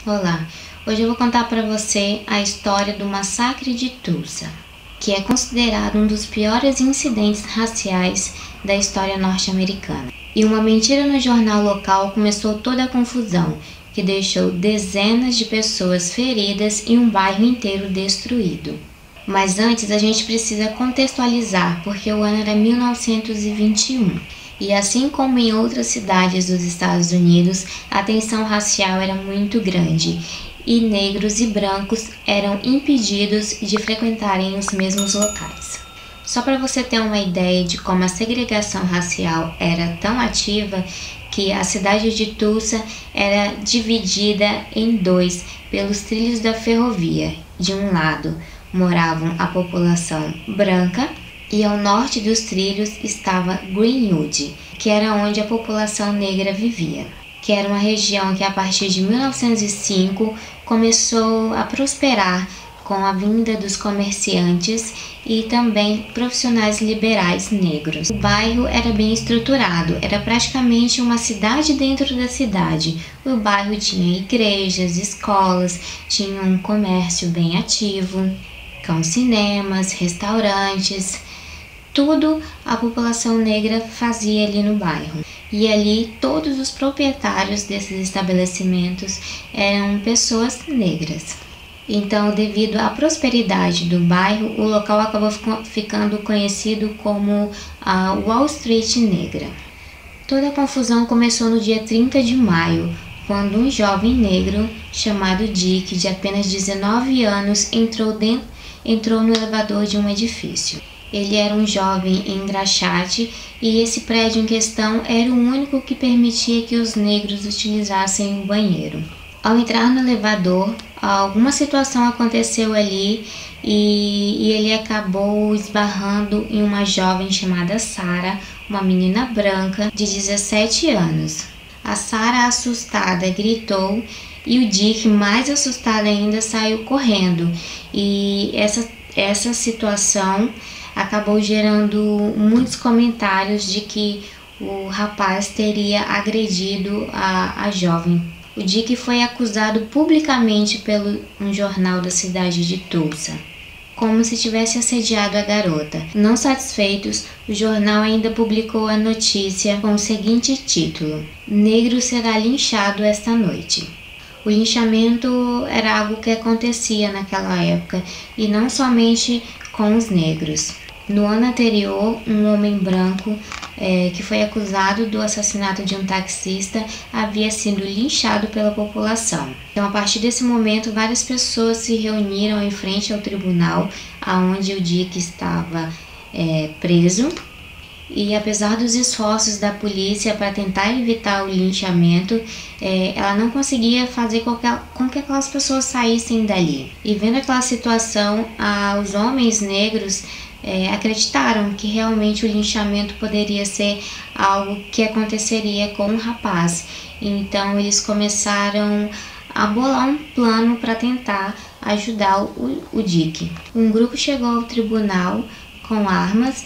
Olá, hoje eu vou contar para você a história do massacre de Tulsa, que é considerado um dos piores incidentes raciais da história norte-americana. E uma mentira no jornal local começou toda a confusão, que deixou dezenas de pessoas feridas e um bairro inteiro destruído. Mas antes a gente precisa contextualizar, porque o ano era 1921. E assim como em outras cidades dos Estados Unidos, a tensão racial era muito grande e negros e brancos eram impedidos de frequentarem os mesmos locais. Só para você ter uma ideia de como a segregação racial era tão ativa, que a cidade de Tulsa era dividida em dois pelos trilhos da ferrovia. De um lado moravam a população branca e ao norte dos trilhos estava Greenwood, que era onde a população negra vivia, que era uma região que a partir de 1905 começou a prosperar com a vinda dos comerciantes e também profissionais liberais negros. O bairro era bem estruturado, era praticamente uma cidade dentro da cidade. O bairro tinha igrejas, escolas, tinha um comércio bem ativo, com cinemas, restaurantes. Tudo a população negra fazia ali no bairro. E ali todos os proprietários desses estabelecimentos eram pessoas negras. Então, devido à prosperidade do bairro, o local acabou ficando conhecido como a Wall Street Negra. Toda a confusão começou no dia 30 de maio, quando um jovem negro chamado Dick, de apenas 19 anos, entrou no elevador de um edifício. Ele era um jovem engraxate e esse prédio em questão era o único que permitia que os negros utilizassem o banheiro. Ao entrar no elevador, alguma situação aconteceu ali e ele acabou esbarrando em uma jovem chamada Sarah, uma menina branca de 17 anos. A Sarah, assustada, gritou e o Dick, mais assustado ainda, saiu correndo. E essa situação acabou gerando muitos comentários de que o rapaz teria agredido a jovem. O Dick foi acusado publicamente pelo um jornal da cidade de Tulsa, como se tivesse assediado a garota. Não satisfeitos, o jornal ainda publicou a notícia com o seguinte título: "Negro será linchado esta noite". O linchamento era algo que acontecia naquela época, e não somente com os negros. No ano anterior, um homem branco que foi acusado do assassinato de um taxista havia sido linchado pela população. Então, a partir desse momento, várias pessoas se reuniram em frente ao tribunal onde o Dick estava preso. E apesar dos esforços da polícia para tentar evitar o linchamento, ela não conseguia fazer com que aquelas pessoas saíssem dali. E vendo aquela situação, os homens negros acreditaram que realmente o linchamento poderia ser algo que aconteceria com o rapaz. Então eles começaram a bolar um plano para tentar ajudar o Dick. Um grupo chegou ao tribunal com armas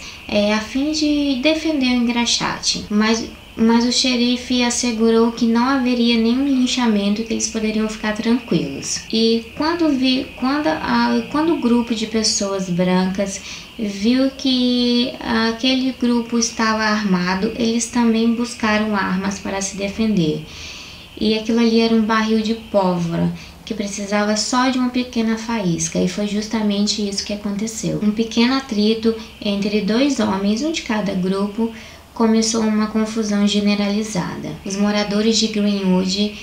a fim de defender o engraxate, mas o xerife assegurou que não haveria nenhum linchamento, que eles poderiam ficar tranquilos. E quando o grupo de pessoas brancas viu que aquele grupo estava armado, eles também buscaram armas para se defender. E aquilo ali era um barril de pólvora que precisava só de uma pequena faísca, e foi justamente isso que aconteceu. Um pequeno atrito entre dois homens, um de cada grupo, começou uma confusão generalizada. Os moradores de Greenwood,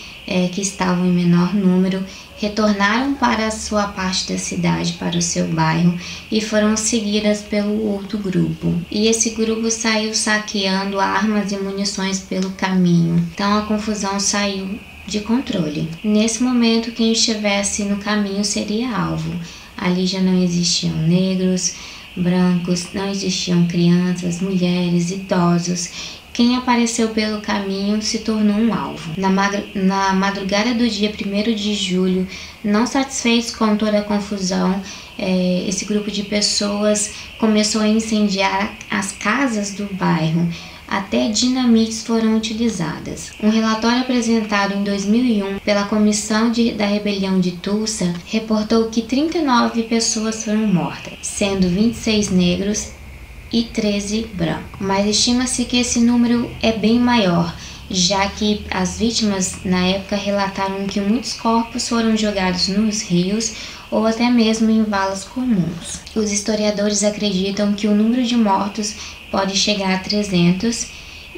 que estavam em menor número, retornaram para a sua parte da cidade, para o seu bairro, e foram seguidas pelo outro grupo. E esse grupo saiu saqueando armas e munições pelo caminho. Então a confusão saiu de controle. Nesse momento, quem estivesse no caminho seria alvo. Ali já não existiam negros, brancos, não existiam crianças, mulheres, idosos. Quem apareceu pelo caminho se tornou um alvo. Na madrugada do dia 1º de julho, não satisfeitos com toda a confusão, esse grupo de pessoas começou a incendiar as casas do bairro. até dinamites foram utilizadas. Um relatório apresentado em 2001 pela Comissão da Rebelião de Tulsa reportou que 39 pessoas foram mortas, sendo 26 negros e 13 brancos. Mas estima-se que esse número é bem maior, já que as vítimas na época relataram que muitos corpos foram jogados nos rios ou até mesmo em valas comuns. Os historiadores acreditam que o número de mortos pode chegar a 300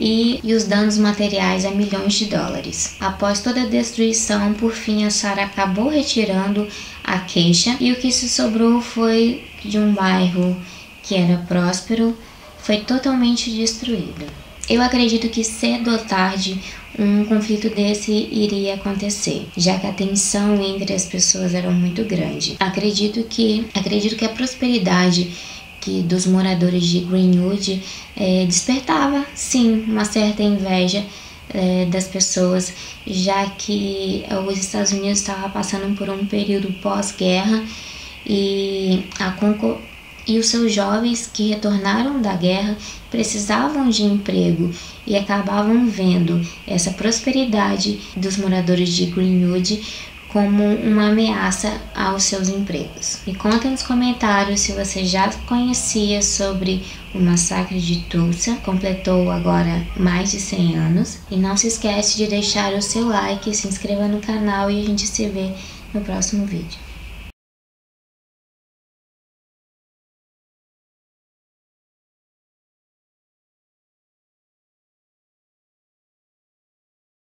e os danos materiais a milhões de dólares. Após toda a destruição, por fim a SAR acabou retirando a queixa e o que se sobrou foi de um bairro que era próspero, foi totalmente destruído. Eu acredito que cedo ou tarde um conflito desse iria acontecer, já que a tensão entre as pessoas era muito grande. Acredito que a prosperidade dos moradores de Greenwood despertava, sim, uma certa inveja das pessoas, já que os Estados Unidos estavam passando por um período pós-guerra e os seus jovens que retornaram da guerra precisavam de emprego e acabavam vendo essa prosperidade dos moradores de Greenwood como uma ameaça aos seus empregos. Me conta nos comentários se você já conhecia sobre o massacre de Tulsa, completou agora mais de 100 anos. E não se esquece de deixar o seu like, se inscreva no canal e a gente se vê no próximo vídeo.